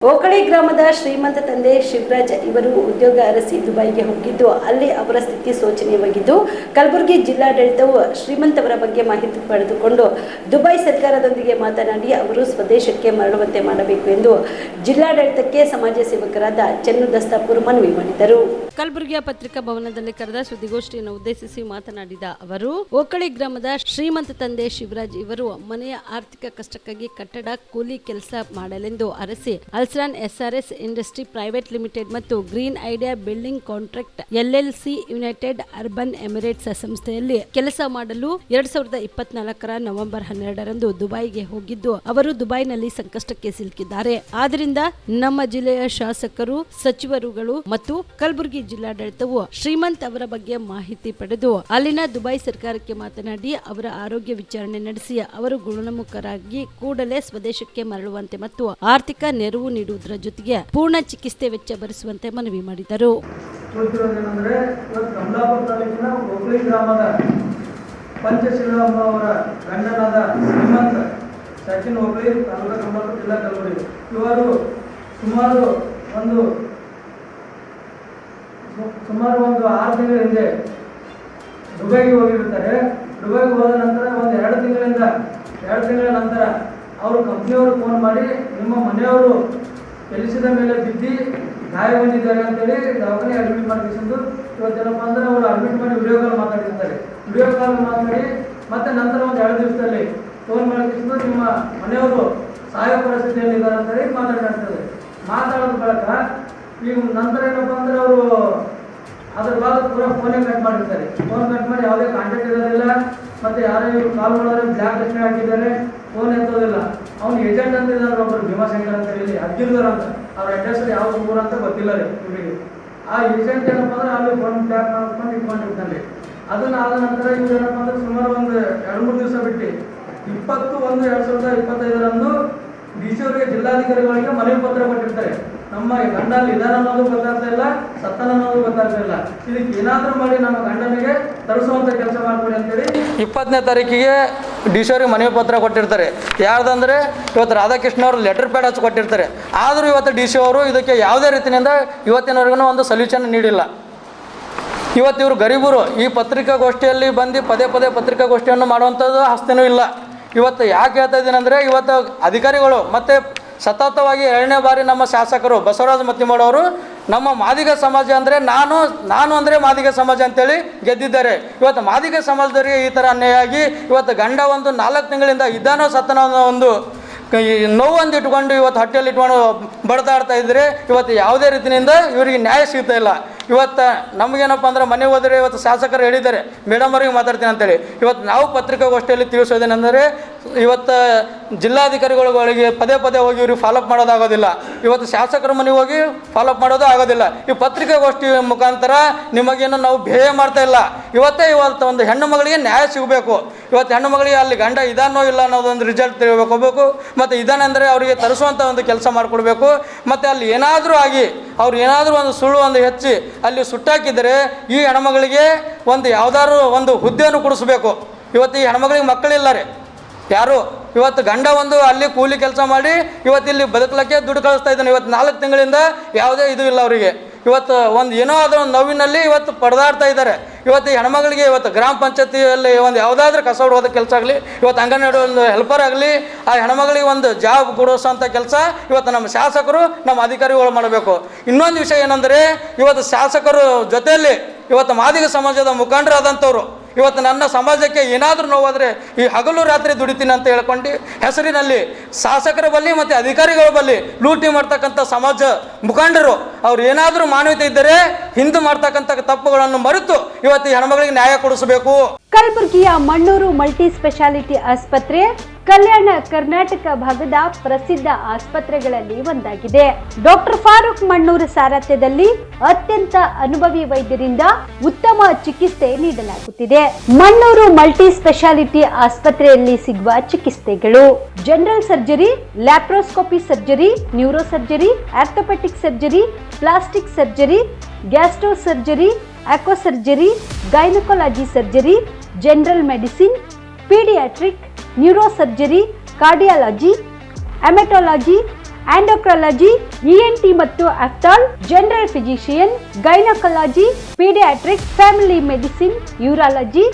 ಓಕಳಿ ಗ್ರಾಮದ ಶ್ರೀಮಂತ ತಂದೆ ಶಿವರಾಜ್ ಇವರು ಉದ್ಯೋಗ ಅರಸಿ ದುಬೈಗೆ ಹೋಗಿದ್ದು ಅಲ್ಲಿ ಅವರ ಸ್ಥಿತಿ ಶೋಚನೀಯವಾಗಿದ್ದು ಕಲಬುರಗಿ ಜಿಲ್ಲಾಡಳಿತವು ಶ್ರೀಮಂತವರ ಬಗ್ಗೆ ಮಾಹಿತಿ ಪಡೆದುಕೊಂಡು ದುಬೈ ಸರ್ಕಾರದೊಂದಿಗೆ ಮಾತನಾಡಿ ಅವರು ಸ್ವದೇಶಕ್ಕೆ ಮರಳುವಂತೆ ಮಾಡಬೇಕು ಎಂದು ಜಿಲ್ಲಾಡಳಿತಕ್ಕೆ ಸಮಾಜ ಸೇವಕರಾದ ಚೆನ್ನು ದಸ್ತಾಪುರ್ ಮನವಿ ಮಾಡಿದರು. ಕಲಬುರಗಿಯ ಪತ್ರಿಕಾ ಭವನದಲ್ಲಿ ಕರೆದ ಸುದ್ದಿಗೋಷ್ಠಿಯನ್ನು ಉದ್ದೇಶಿಸಿ ಮಾತನಾಡಿದ ಅವರು ಓಕಳಿ ಗ್ರಾಮದ ಶ್ರೀಮಂತ ತಂದೆ ಶಿವರಾಜ್ ಇವರು ಮನೆಯ ಆರ್ಥಿಕ ಕಷ್ಟಕ್ಕಾಗಿ ಕಟ್ಟಡ ಕೂಲಿ ಕೆಲಸ ಮಾಡಲೆಂದು ಅರಸಿ ಅಲ್ಸ್ರಾನ್ ಎಸ್ಆರ್ಎಸ್ ಇಂಡಸ್ಟ್ರಿ ಪ್ರೈವೇಟ್ ಲಿಮಿಟೆಡ್ ಮತ್ತು green idea building contract LLC United urban Emirates ಸಂಸ್ಥೆಯಲ್ಲಿ ಕೆಲಸ ಮಾಡಲು 2024 ನವೆಂಬರ್ 12ರಂದು ದುಬೈಗೆ ಹೋಗಿದ್ದು ಅವರು ದುಬೈನಲ್ಲಿ ಸಂಕಷ್ಟಕ್ಕೆ ಸಿಲುಕಿದ್ದಾರೆ. ಆದ್ದರಿಂದ ನಮ್ಮ ಜಿಲ್ಲೆಯ ಶಾಸಕರು, ಸಚಿವರುಗಳು ಮತ್ತು ಕಲಬುರಗಿ ಜಿಲ್ಲಾಡಳಿತವು ಶ್ರೀಮಂತ್ ಅವರ ಬಗ್ಗೆ ಮಾಹಿತಿ ಪಡೆದು ಅಲ್ಲಿನ ದುಬೈ ಸರ್ಕಾರಕ್ಕೆ ಮಾತನಾಡಿ ಅವರ ಆರೋಗ್ಯ ವಿಚಾರಣೆ ನಡೆಸಿ ಅವರು ಗುಣಮುಖರಾಗಿ ಕೂಡಲೇ ಸ್ವದೇಶಕ್ಕೆ ಮರಳುವಂತೆ ಮತ್ತು ಆರ್ಥಿಕ ನೆರವು ನೀಡುವುದರ ಜೊತೆಗೆ ಪೂರ್ಣ ಚಿಕಿತ್ಸೆ ವೆಚ್ಚ ಭರಿಸುವಂತೆ ಮನವಿ ಮಾಡಿದರು. ಕಮಲಾಪುರ ತಾಲೂಕಿನ ಓಕಳಿ ಗ್ರಾಮದ ಪಂಚಶೀಲಮ್ಮ ಅವರ ಗಂಡನಾದ ಶ್ರೀಮಂತ ಸಚಿನ್ ಓಕಳಿ ತಾಲೂಕು ಕಮಲಾಪುರ ಜಿಲ್ಲಾ ಕಲಬುರಗಿ ಇವರು ಸುಮಾರು ಒಂದು 6 ತಿಂಗಳ ಹಿಂದೆ ದುಬೈಗೆ ಹೋಗಿರುತ್ತಾರೆ. ದುಬೈಗೆ ಹೋದ ನಂತರ ಒಂದು 2 ತಿಂಗಳ ನಂತರ ಅವರು ಕಂಪ್ನಿಯವರು ಫೋನ್ ಮಾಡಿ ನಿಮ್ಮ ಮನೆಯವರು ಕೆಲಸದ ಮೇಲೆ ಬಿದ್ದು ಗಾಯ ಬಂದಿದ್ದಾರೆ ಅಂತೇಳಿ ದವಾಖಾನೆ ಅಡ್ಮಿಟ್ ಮಾಡಿಕೊಂಡು ಇವತ್ತೇನಪ್ಪ ಅಂದ್ರೆ ಅವರು ಅಡ್ಮಿಟ್ ಮಾಡಿ ವಿಡಿಯೋ ಕಾಲ್ ಮಾತಾಡಿರ್ತಾರೆ. ವಿಡಿಯೋ ಕಾಲ್ ಮಾತಾಡಿ ಮತ್ತೆ ನಂತರ ಒಂದು 2 ದಿವಸದಲ್ಲಿ ಫೋನ್ ಮಾಡಿಕೊಂಡು ನಿಮ್ಮ ಮನೆಯವರು ಸಾಯೋ ಪರಿಸ್ಥಿತಿಯಲ್ಲಿ ಇದ್ದಾರೆ ಅಂತೇಳಿ ಮಾತಾಡಿರ್ತದೆ. ಮಾತಾಡೋದ ಬಳಿಕ ಈಗ ನಂತರ ಏನಪ್ಪ ಅಂದ್ರೆ ಅವರು ಅದ್ರ ಬಾದ ಪೂರ ಫೋನೇ ಕಟ್ ಮಾಡಿರ್ತಾರೆ. ಫೋನ್ ಕಟ್ ಮಾಡಿ ಯಾವುದೇ ಕಾಂಟ್ಯಾಕ್ಟ್ ಇರೋದಿಲ್ಲ. ಮತ್ತೆ ಯಾರೋ ಇವರು ಕಾಲ್ ಮಾಡಿದ್ರೆ ಬ್ಲ್ಯಾಕ್ ಲಿಸ್ಟ್ ಹಾಕಿದ್ದಾರೆ, ಫೋನ್ ಎತ್ತೋದಿಲ್ಲ. ಅವ್ನು ಏಜೆಂಟ್ ಅಂತ ಇದ್ದಾರೆ ಒಬ್ಬರು ಭೀಮಾಶಂಕರ್ ಅಂತ ಹೇಳಿ ಅಜ್ಜಿರ್ದಾರ ಅಂತ, ಅವ್ರ ಅಡ್ರೆಸ್ ಯಾವ ಊರು ಅಂತ ಗೊತ್ತಿಲ್ಲ ರೀ ಇವರಿಗೆ. ಆ ಏಜೆಂಟ್ ಏನಪ್ಪ ಅಂದ್ರೆ ಅಲ್ಲಿ ಫೋನ್ ಬ್ಲ್ಯಾಕ್ ಮಾಡ್ಕೊಂಡು ಇಟ್ಕೊಂಡಿರ್ತಾನೆ. ಅದನ್ನ ಆದ ನಂತರ ಇವ್ರು ಏನಪ್ಪ ಅಂದ್ರೆ ಸುಮಾರು ಒಂದು 2-3 ದಿವಸ ಬಿಟ್ಟು 20/1/2025ರಂದು DC ಅವರಿಗೆ ಜಿಲ್ಲಾಧಿಕಾರಿಗಳಿಗೆ ಮನವಿ ಪತ್ರ ಕೊಟ್ಟಿರ್ತಾರೆ. ನಮ್ಮ ಗಂಡಲ್ಲಿ ಇದಾನ ಅನ್ನೋದು ಗೊತ್ತಾಗ್ತಾ ಇಲ್ಲ, ಸತ್ತನ ಅನ್ನೋದು ಗೊತ್ತಾಗ್ತಾ ಇಲ್ಲ. ಇದಕ್ಕೆ ಏನಾದರೂ ಮಾಡಿ ನಮ್ಮ ಗಂಡನಿಗೆ ತರಿಸುವಂಥ ಕೆಲಸ ಮಾಡ್ಕೊಡಿ ಅಂತೇಳಿ 20ನೇ ತಾರೀಕಿಗೆ DC ಅವರಿಗೆ ಮನವಿ ಪತ್ರ ಕೊಟ್ಟಿರ್ತಾರೆ. ಯಾರ್ದಂದ್ರೆ ಇವತ್ತು ರಾಧಾಕೃಷ್ಣ ಅವರು ಲೆಟರ್ ಪ್ಯಾಡ್ ಹಚ್ಚಿ ಕೊಟ್ಟಿರ್ತಾರೆ. ಆದರೂ ಇವತ್ತು DC ಅವರು ಇದಕ್ಕೆ ಯಾವುದೇ ರೀತಿಯಿಂದ ಇವತ್ತಿನವರೆಗೂ ಒಂದು ಸೊಲ್ಯೂಷನ್ ನೀಡಿಲ್ಲ. ಇವತ್ತು ಇವರು ಗರೀಬರು ಈ ಪತ್ರಿಕಾಗೋಷ್ಠಿಯಲ್ಲಿ ಬಂದು ಪದೇ ಪತ್ರಿಕಾಗೋಷ್ಠಿಯನ್ನು ಮಾಡುವಂಥದ್ದು ಹಸ್ತನೂ ಇಲ್ಲ. ಇವತ್ತು ಯಾಕೆ ಹೇಳ್ತಾ ಇದ್ದೀನಿ ಅಂದರೆ ಇವತ್ತು ಅಧಿಕಾರಿಗಳು ಮತ್ತು ಸತತವಾಗಿ 2ನೇ ಬಾರಿ ನಮ್ಮ ಶಾಸಕರು ಬಸವರಾಜ ಮತ್ತಿಮಾಡವರು ನಮ್ಮ ಮಾದಿಗ ಸಮಾಜ ಅಂದರೆ ನಾನು ಅಂದರೆ ಮಾದಿಗ ಸಮಾಜ ಅಂತೇಳಿ ಗೆದ್ದಿದ್ದಾರೆ. ಇವತ್ತು ಮಾದಿಗ ಸಮಾಜದವರಿಗೆ ಈ ಥರ ಅನ್ಯಾಯ ಆಗಿ ಇವತ್ತು ಗಂಡ ಒಂದು 4 ತಿಂಗಳಿಂದ ಇದ್ದಾನೋ ಸತ್ತನೋ ಅನ್ನೋ ಒಂದು ನೋವೊಂದು ಇಟ್ಕೊಂಡು ಇವತ್ತು ಹೊಟ್ಟೆಯಲ್ಲಿ ಇಟ್ಕೊಂಡು ಬಡ್ದಾಡ್ತಾ ಇದ್ದರೆ ಇವತ್ತು ಯಾವುದೇ ರೀತಿಯಿಂದ ಇವರಿಗೆ ನ್ಯಾಯ ಸಿಗ್ತಾ ಇಲ್ಲ. ಇವತ್ತು ನಮಗೇನಪ್ಪ ಅಂದ್ರೆ ಮನೆ ಹೋದರೆ ಇವತ್ತು ಶಾಸಕರು ಹೇಳಿದ್ದಾರೆ ಮೇಡಮ್ ಅವ್ರಿಗೆ ಮಾತಾಡ್ತೀನಿ ಅಂತೇಳಿ. ಇವತ್ತು ನಾವು ಪತ್ರಿಕಾಗೋಷ್ಠಿಯಲ್ಲಿ ತಿಳಿಸೋದೇನೆಂದರೆ ಇವತ್ತು ಜಿಲ್ಲಾಧಿಕಾರಿಗಳಿಗೆ ಪದೇ ಹೋಗಿ ಇವ್ರಿಗೆ ಫಾಲೋಅಪ್ ಮಾಡೋದಾಗೋದಿಲ್ಲ. ಇವತ್ತು ಶಾಸಕರ ಮನೆಗೆ ಹೋಗಿ ಫಾಲೋಅಪ್ ಮಾಡೋದು ಆಗೋದಿಲ್ಲ. ಈ ಪತ್ರಿಕಾಗೋಷ್ಠಿ ಮುಖಾಂತರ ನಿಮಗೇನು ನಾವು ಭೇಯ ಮಾಡ್ತಾ ಇಲ್ಲ. ಇವತ್ತು ಒಂದು ಹೆಣ್ಣು ಮಗಳಿಗೆ ನ್ಯಾಯ ಸಿಗಬೇಕು. ಇವತ್ತು ಹೆಣ್ಣು ಮಗಳಿಗೆ ಅಲ್ಲಿ ಗಂಡ ಇದಾನೋ ಇಲ್ಲ ಅನ್ನೋದೊಂದು ರಿಸಲ್ಟ್ ತಿಳ್ಬೇಕು. ಮತ್ತು ಇದಾನೆಂದರೆ ಅವರಿಗೆ ತರಿಸುವಂಥ ಒಂದು ಕೆಲಸ ಮಾಡಿಕೊಡ್ಬೇಕು. ಮತ್ತು ಅಲ್ಲಿ ಏನಾದರೂ ಆಗಿ ಅವ್ರು ಏನಾದರೂ ಒಂದು ಸುಳ್ಳು ಒಂದು ಹೆಚ್ಚಿ ಅಲ್ಲಿ ಸುಟ್ಟಾಕಿದರೆ ಈ ಹೆಣ್ಮಗಳಿಗೆ ಒಂದು ಯಾವುದಾದ್ರು ಒಂದು ಹುದ್ದೆಯನ್ನು ಕೊಡಿಸ್ಬೇಕು. ಇವತ್ತು ಈ ಹೆಣ್ಮಗಳಿಗೆ ಮಕ್ಕಳಿಲ್ಲ ರೀ ಯಾರು. ಇವತ್ತು ಗಂಡ ಒಂದು ಅಲ್ಲಿ ಕೂಲಿ ಕೆಲಸ ಮಾಡಿ ಇವತ್ತು ಇಲ್ಲಿ ಬದುಕಲಿಕ್ಕೆ ದುಡ್ಡು ಕಳಿಸ್ತಾ ಇದ್ದಾನೆ. ಇವತ್ತು 4 ತಿಂಗಳಿಂದ ಯಾವುದೇ ಇದು ಇಲ್ಲ ಅವರಿಗೆ. ಇವತ್ತು ಒಂದು ಏನೋ ಆದರೂ ಒಂದು ನೋವಿನಲ್ಲಿ ಇವತ್ತು ಪಡೆದಾಡ್ತಾ ಇದ್ದಾರೆ. ಇವತ್ತು ಈ ಹೆಣ್ಮಗಳಿಗೆ ಇವತ್ತು ಗ್ರಾಮ ಪಂಚಾಯತಿಯಲ್ಲಿ ಒಂದು ಯಾವುದಾದ್ರೂ ಕಸ ಹೊಡೋದ ಕೆಲಸ ಆಗಲಿ, ಇವತ್ತು ಅಂಗನವಾಡಿ ಒಂದು ಹೆಲ್ಪರ್ ಆಗಲಿ, ಆ ಹೆಣ್ಮಗಳಿಗೆ ಒಂದು ಜಾಬ್ ಕೊಡಿಸೋಂಥ ಕೆಲಸ ಇವತ್ತು ನಮ್ಮ ಶಾಸಕರು ನಮ್ಮ ಅಧಿಕಾರಿಗಳು ಮಾಡಬೇಕು. ಇನ್ನೊಂದು ವಿಷಯ ಏನಂದರೆ ಇವತ್ತು ಶಾಸಕರು ಜೊತೆಯಲ್ಲಿ ಇವತ್ತು ಮಾದಿಗ ಸಮಾಜದ ಮುಖಂಡರಾದಂಥವ್ರು ಇವತ್ತು ನನ್ನ ಸಮಾಜಕ್ಕೆ ಏನಾದರೂ ನೋವಾದರೆ ಈ ಹಗಲು ರಾತ್ರಿ ದುಡಿತೀನಿ ಅಂತ ಹೇಳ್ಕೊಂಡು ಹೆಸರಿನಲ್ಲಿ ಶಾಸಕರ ಬಳಿ ಮತ್ತು ಅಧಿಕಾರಿಗಳ ಬಳಿ ಲೂಟಿ ಮಾಡ್ತಕ್ಕಂಥ ಸಮಾಜ ಮುಖಂಡರು ಅವ್ರು ಏನಾದರೂ ಮಾನವೀಯತೆ ಇದ್ದರೆ ಹಿಂದೆ ಮಾಡ್ತಕ್ಕಂಥ ತಪ್ಪುಗಳನ್ನು ಮರೆತು ಇವತ್ತು ಈ ಹೆಣ್ಮಗಳಿಗೆ ನ್ಯಾಯ ಕೊಡಿಸಬೇಕು. ಕಲಬುರಗಿಯ ಮಣ್ಣೂರು ಮಲ್ಟಿ ಸ್ಪೆಷಾಲಿಟಿ ಆಸ್ಪತ್ರೆ ಕಲ್ಯಾಣ ಕರ್ನಾಟಕ ಭಾಗದ ಪ್ರಸಿದ್ಧ ಆಸ್ಪತ್ರೆಗಳಲ್ಲಿ ಒಂದಾಗಿದೆ. ಡಾಕ್ಟರ್ ಫಾರೂಕ್ ಮಣ್ಣೂರು ಸಾರಥ್ಯದಲ್ಲಿ ಅತ್ಯಂತ ಅನುಭವಿ ವೈದ್ಯರಿಂದ ಉತ್ತಮ ಚಿಕಿತ್ಸೆ ನೀಡಲಾಗುತ್ತಿದೆ. ಮಣ್ಣೂರು ಮಲ್ಟಿ ಸ್ಪೆಷಾಲಿಟಿ ಆಸ್ಪತ್ರೆಯಲ್ಲಿ ಸಿಗುವ ಚಿಕಿತ್ಸೆಗಳು: general surgery, laparoscopy surgery, neuro surgery, orthopaedic surgery, plastic surgery, gastro surgery, aqua surgery, gynaecology surgery, general medicine, paediatric, neuro surgery, cardiology, haematology, endocrinology, ENT ಮತ್ತು ophthal, general physician, gynaecology, paediatric, family medicine, urology,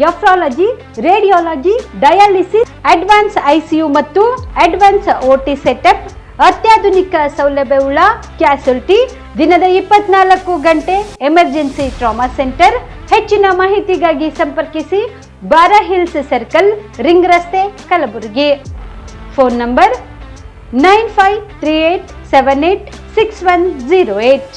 nephrology, radiology, dialysis, advance ICU ಮತ್ತು advance OT setup, ಅತ್ಯಾಧುನಿಕ ಸೌಲಭ್ಯವುಳ್ಳ ಕ್ಯಾಸುಲಿಟಿ, ದಿನದ 24 ಗಂಟೆ emergency trauma centre. ಹೆಚ್ಚಿನ ಮಾಹಿತಿಗಾಗಿ ಸಂಪರ್ಕಿಸಿ ಬಾರಾ hills circle, ring ರಸ್ತೆ, ಕಲಬುರಗಿ. Phone number 9538786108.